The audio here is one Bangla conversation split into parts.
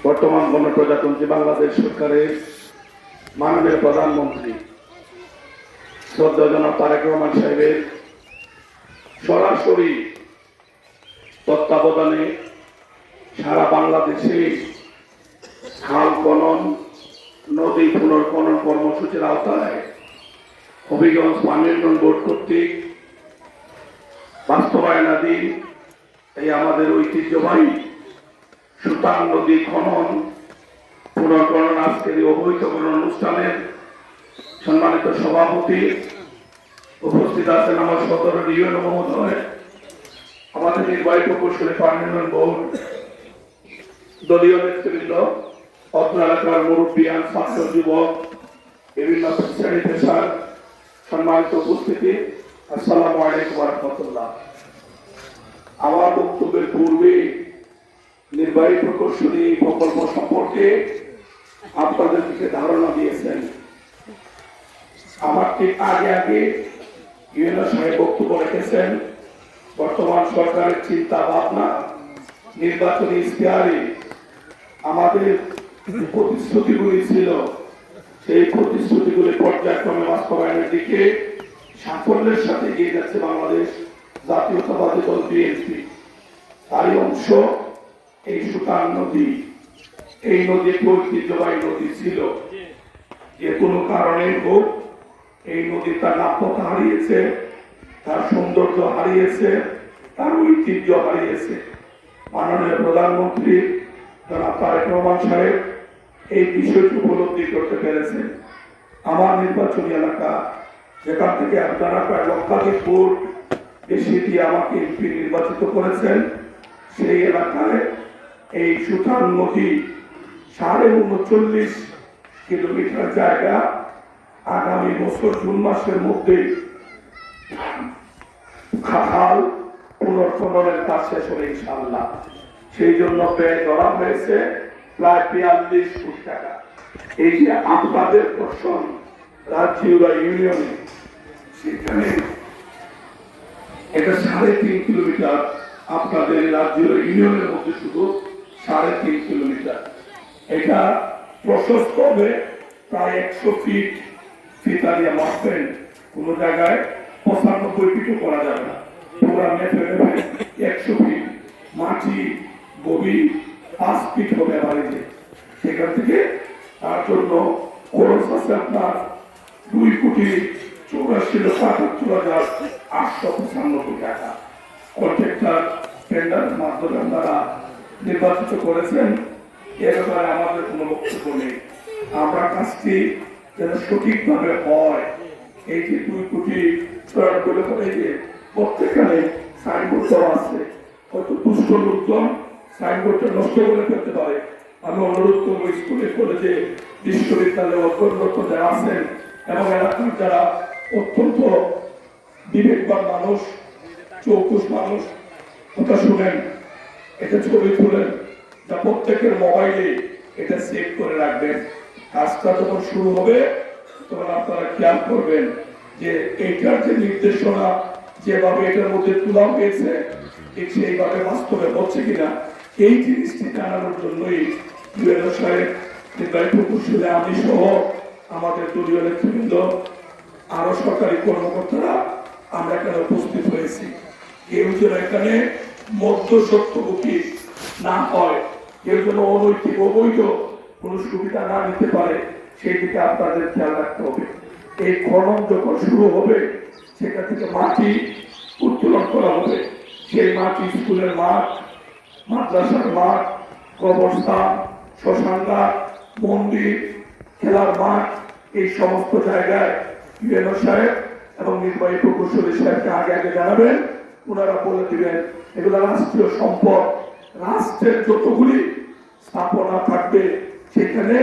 বর্তমান গণপ্রজাতন্ত্রী বাংলাদেশ সরকারের মাননীয় প্রধানমন্ত্রী শ্রদ্ধেয় জনাব তারেক রহমান সাহেবের সরাসরি তত্ত্বাবধানে সারা বাংলাদেশে খাল খনন, নদী পুনর্খনন কর্মসূচির আওতায় হবিগঞ্জ পানি উন্নয়ন বোর্ড কর্তৃক বাস্তবায়নাধীন এই আমাদের ঐতিহ্যবাহী সুতাং নদী খনন পুনর্খনন আজকের এই অবৈধকরণ অনুষ্ঠানের সম্মানিত সভাপতি উপস্থিত আছেন আমার সদরের ইউএনও মহোদয়, আমাদের নির্বাহী প্রকৌশলী পানি উন্নয়ন বোর্ড, দলীয় নেতৃবৃন্দ, অত্র এলাকার মুরব্বিয়ান, ছাত্র যুবক, বিভিন্ন শ্রেণী পেশার সম্মানিত উপস্থিতি, আসসালামু আলাইকুম ওয়া রাহমাতুল্লাহ। আমার বক্তব্যের পূর্বে নির্বাহী প্রকৌশলী প্রকল্প সম্পর্কে আপনাদের দিকে ধারণা দিয়েছেন। আমার ঠিক আগে আগে ইউএনও সাহেব বক্তব্য রেখেছেন। বর্তমান সরকারের চিন্তা ভাবনা নির্বাচনী ইশতেহারে আমাদের প্রতিশ্রুতিগুলি ছিল, সেই প্রতিশ্রুতিগুলি পর্যায়ক্রমে বাস্তবায়নের দিকে সাফল্যের সাথে এগিয়ে যাচ্ছে বাংলাদেশ জাতীয়তাবাদী দল বিএনপি। তারই অংশ এই সুতাং নদী। এই নদী ঐতিহ্যবাহী নদী ছিল, যে কোনো কারণে হোক এই নদী তার নাব্যতা হারিয়েছে, তার সৌন্দর্য হারিয়েছে, তার ঐতিহ্য হারিয়েছে। মাননীয় প্রধানমন্ত্রী জনাব তারেক রহমান সাহেব এই বিষয়টি উপলব্ধি করতে পেরেছেন। আমার নির্বাচনী এলাকা, যেখান থেকে আপনারা প্রায় লক্ষাধিক ভোট বেশি দিয়ে আমাকে এমপি নির্বাচিত করেছেন, সেই এলাকায় এই সুতাং নদী 39.5 কিলোমিটার জায়গা আগামী বছর জুন মাসের মধ্যে খাল পুনর্খননের কাজ শেষ হবে ইনশাআল্লাহ। সেই জন্য ব্যয় ধরা হয়েছে প্রায় 42 কোটি টাকা। এই যে আপনাদের প্রশ্ন রাজ্যিউরা ইউনিয়নে, সেখানে এটা 3.5 কিলোমিটার, আপনাদের রাজ্যিউরা ইউনিয়নের মধ্যে শুধু 3.5 কিলোমিটার। এটা প্রশস্ত হবে প্রায় 100 ফিট। ফিতারিয়া মাপবেন, কোনো জায়গায় 95 ফিটও করা যাবে না, পুরা মেপে নেবে 100 ফিট। মাটি গভীর 5 ফিট হবে বাড়িতে। সেখান থেকে তার জন্য খরচ আছে আপনার 2,84,77,895 টাকা। কন্ট্রাক্টর টেন্ডারের মাধ্যমে আপনারা নির্বাচিত করেছেন। এ ব্যাপারে আমাদের কোনো বক্তব্য নেই। আমরা কাজটি যেন সঠিকভাবে হয়, এই যে 2,94,00,000 এই যে প্রত্যেকখানে সাইনবোর্ড দেওয়া আছে, হয়তো দুষ্ট লোকজন সাইনবোর্ডটা নষ্ট করে ফেলতে পারে। আমি অনুরোধ করবো স্কুলে কলেজে বিশ্ববিদ্যালয়ে অধ্যয়নরত যারা আছেন এবং এলাকার যারা অত্যন্ত বিবেকবান মানুষ, চৌকুশ মানুষ, কথা শুনেন, এটা ছবি তুলেন, যা প্রত্যেকের মোবাইলে এটা সেভ করে রাখবেন। কাজটা যখন শুরু হবে তখন আপনারা খেয়াল করবেন যে এইটার যে নির্দেশনা যেভাবে এটার মধ্যে তোলা হয়েছে ঠিক সেইভাবে বাস্তবে হচ্ছে কিনা, এই জিনিসটি জানানোর জন্যই ইউএনও সাহেব, নির্বাহী প্রকৌশলী, আমি সহ আমাদের দলীয় নেতৃবৃন্দ, আরো সরকারি কর্মকর্তারা আমরা এখানে উপস্থিত হয়েছি। কেউ যেন এখানে মধ্যস্বত্বভোগী না হয়, কেউ যেন অনৈতিক অবৈধ কোন সুবিধা না নিতে পারে, সেই দিকে আপনাদের খেয়াল রাখতে হবে। এই খনন যখন শুরু হবে সেটা থেকে মাটি উত্তোলন করা হবে। সেই মাটি স্কুলের মাঠ, মাদ্রাসার মাঠ, কবরস্থান, শ্মশানঘাট, মন্দির, খেলার মাঠ, এই সমস্ত জায়গায় ইউএনও সাহেব এবং নির্বাহী প্রকৌশলী সাহেবকে আগে আগে জানাবেন। ওনারা বলে দিবেন এগুলো রাষ্ট্রীয় সম্পদ, রাষ্ট্রের যতগুলি স্থাপনা থাকবে সেখানে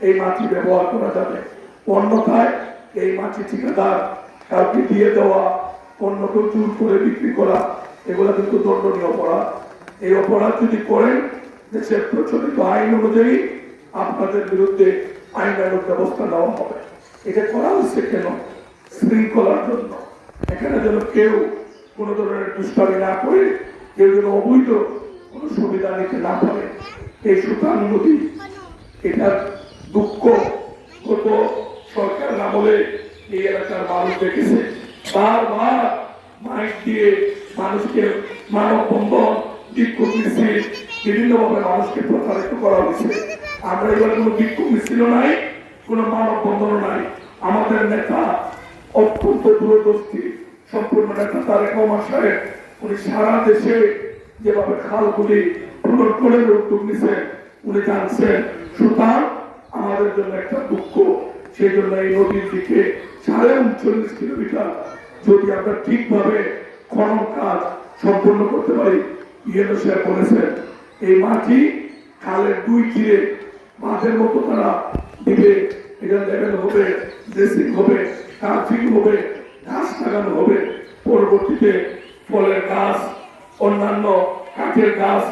এই মাটি ব্যবহার করা যাবে। অন্যথায় এই মাটি ঠিকাদার কাউকে দিয়ে দেওয়া, অন্যকে চুর করে বিক্রি করা, এগুলো কিন্তু দণ্ডনীয় অপরাধ। এই অপরাধ যদি করেন, দেশের প্রচলিত আইন অনুযায়ী আপনাদের বিরুদ্ধে আইনানুগ ব্যবস্থা নেওয়া হবে। এটা করা হচ্ছে কেন? শৃঙ্খলার জন্য। এখানে যেন কেউ কোনো ধরনের দুষ্টামি না করে, কেউ যেন অবৈধ কোনো সুবিধা নিতে না পারে। এই সুতান নদী এটার দুঃখ কত সরকার না বলে এই এলাকার মানুষ দেখেছে। বারবার মাইক দিয়ে মানুষকে মানববন্ধন বিক্ষোভ মিছিল বিভিন্নভাবে মানুষকে প্রতারিত করা হয়েছে। আমরা এবার কোনো বিক্ষোভ মিছিল নাই, কোনো মানববন্ধনও নাই। আমাদের নেতা অত্যন্ত দূরদর্শী সম্পূর্ণ নেতা তারেক রহমান সাহেব, উনি সারা দেশে যেভাবে খালগুলি পূরণ করে উদ্যোগ নিছেন উনি জানছেন। সুতরাং আমাদের জন্য একটা দুঃখ, সেই জন্য এই নদীর দিকে 39.5 কিলোমিটার যদি আমরা ঠিকভাবে খনন কাজ সম্পূর্ণ করতে পারি, ইউএনও সাহেব বলেছেন এই মাটি খালের 2 তীরে মাঠের মতো তারা দিবে। এটা লেভেল হবে, ড্রেসিং হবে, কার্ফিং হবে, ঘাস লাগানো হবে, পরবর্তীতে ফলের গাছ, অন্যান্য কাঠের গাছ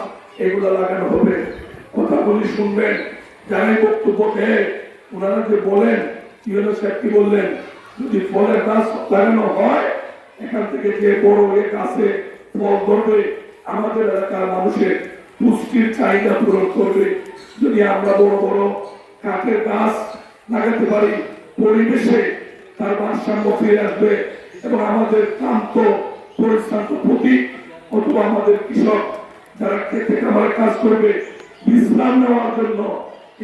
এগুলো লাগানো হবে। কথাগুলি শুনবেন, যারাই বক্তব্য দেয় ওনারা যে বলেন, ইউএনও সাহেব কি বললেন, যদি ফলের গাছ লাগানো হয় এখান থেকে যে বড় গাছে ফল ধরবে, আমাদের এলাকার মানুষের পুষ্টির চাহিদা পূরণ করবে। যদি আমরা বড় বড় কাঠের গাছ লাগাতে পারি, পরিবেশে তার ভারসাম্য ফিরে আসবে এবং আমাদের ক্লান্ত পরিশ্রান্ত প্রতীক অথবা আমাদের কৃষক যারা খেতে খামারে কাজ করবে বিশ্রাম নেওয়ার জন্য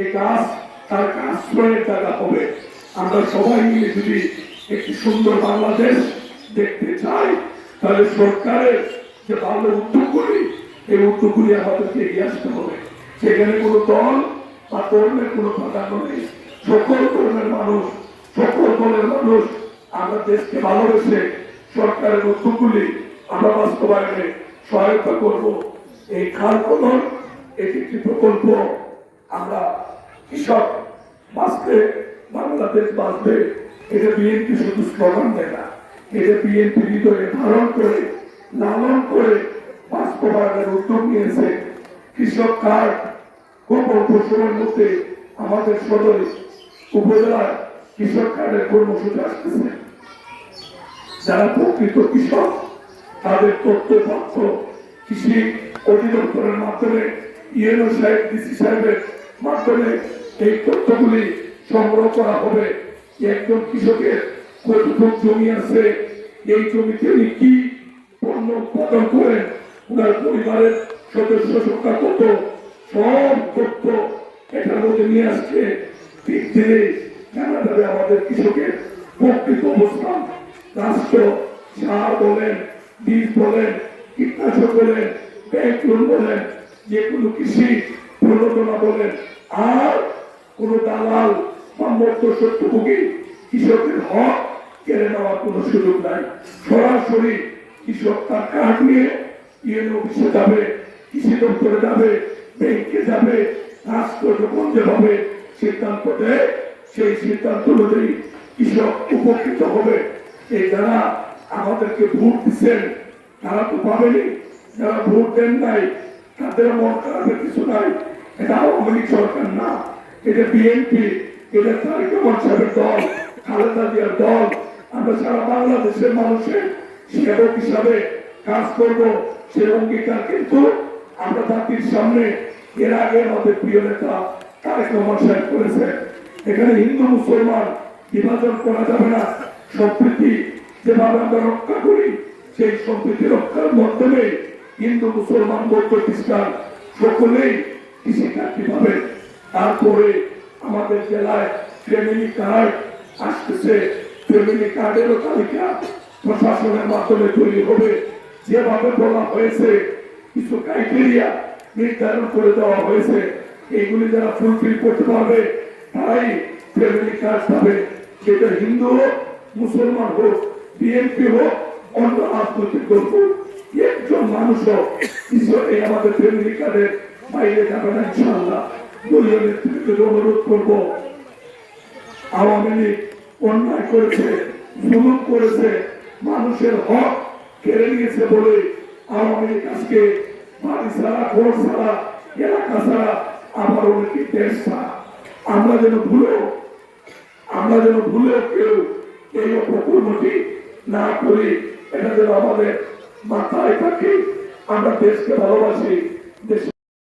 এই গাছ তার আশ্রয়ের জায়গা হবে। আমরা সবাই মিলে যদি একটি সুন্দর বাংলাদেশ দেখতে চাই তাহলে সরকারের যে ভালো উদ্যোগগুলি এই উদ্যোগগুলি আমাদেরকে এগিয়ে আসতে হবে। সেখানে কোনো দল বা ধর্মের কোনো প্রাধান্য নেই। সকল ধর্মের মানুষ, সকল দলের মানুষ আমরা দেশকে ভালোবেসে সরকারের উদ্যোগগুলি আমরা বাস্তবায়নে সহায়তা করব। এই খাল খনন এটি একটি প্রকল্প। আমরা কৃষক বাঁচবে, বাংলাদেশ বাঁচবে, এটা বিএনপি শুধু স্লোগান দেয় না, এটা বিএনপি হৃদয়ে ধারণ করে লালন করে বাস্তবায়নের উদ্যোগ নিয়েছে। কৃষক কার্ড খুব অল্প সময়ের মধ্যে আমাদের সদর উপজেলার কৃষক কার্ডের কর্মসূচি আসতেছে। যারা প্রকৃত কৃষক তাদের তথ্য পাত্র কৃষি অধিদপ্তরের মাধ্যমে ইউএনও সাহেব, ডিসি সাহেবের মাধ্যমে এই তথ্যগুলি সংগ্রহ করা হবে। একজন কৃষকের কতটুকু জমি আছে, এই জমিতে উনি কি পণ্য উৎপাদন করেন, ওনার পরিবারের সদস্য সংখ্যা কত, সব তথ্য এটার মধ্যে নিয়ে আসছে। ঠিক দিলে জানা যাবে আমাদের কৃষকের প্রকৃত অবস্থান। রাষ্ট্র সার বলেন, বীজ বলেন, কীটনাশক বলেন, ব্যাংক লোন বলেন, যে কোনো কৃষি প্রণোদনা বলেন, আর কোন দালাল বা মধ্যস্বত্বভোগী কৃষকের হক কেড়ে নেওয়ার কোন সুযোগ নাই। সরাসরি কৃষক তার কার্ড নিয়ে ইউএনও অফিসে যাবে, কৃষি দপ্তরে যাবে, ব্যাংকে যাবে। রাষ্ট্র যখন যেভাবে সিদ্ধান্ত দেয় সেই সিদ্ধান্ত অনুযায়ী কৃষক উপকৃত হবে। এই যারা আমাদেরকে ভোট দিচ্ছেন তারা তো পাবেনি, যারা ভোট দেন নাই তাদের মন খারাপের কিছু নাই। এটা আওয়ামী লীগ সরকার না, এটা বিএনপি, এটা তারেক রহমান সাহেবের দল, খালেদা জিয়ার দল। আমরা সারা বাংলাদেশের মানুষের সেবক হিসাবে কাজ করব, সেই অঙ্গীকার কিন্তু আমরা জাতির সামনে এর আগে আমাদের প্রিয় নেতা তারেক রহমান সাহেব করেছে। এখানে হিন্দু মুসলমান বিভাজন করা যাবে না। সম্প্রীতি যেভাবে আমরা রক্ষা করি সেই সম্প্রীতি রক্ষার মাধ্যমে হিন্দু মুসলমান বৌদ্ধ খ্রিস্টান সকলেই কৃষিকার্যী পাবে। তারপরে আমাদের জেলায় ফ্যামিলি কার্ড আসতেছে, ফ্যামিলি কার্ডেরও তালিকা প্রশাসনের মাধ্যমে তৈরি হবে। যেভাবে বলা হয়েছে কিছু ক্রাইটেরিয়া নির্ধারণ করে দেওয়া হয়েছে, এইগুলি যারা ফুলফিল করতে পারবে তারাই ফ্যামিলি কার্ড পাবে। সেটা হিন্দু হোক, মুসলমান হোক, বিএনপি হোক, অন্য রাজনৈতিক দল হোক, একজন মানুষ হোক এই আমাদের ফ্যামিলি কার্ডের বাইরে যাবে না ইনশাআল্লাহ। দলীয় নেতৃত্বকে অনুরোধ করবো, আওয়ামী লীগ অন্যায় করেছে, জুলুম করেছে, মানুষের হক কেড়ে নিয়েছে বলে আওয়ামী লীগ আজকে বাড়ি ছাড়া, ঘর ছাড়া, এলাকা ছাড়া, আবার অনেকে দেশ ছাড়া। আমরা যেন ভুলেও কেউ এই অপকর্মটি না করি, এটা যেন আমাদের মাথায় থাকে। আমরা দেশকে ভালোবাসি,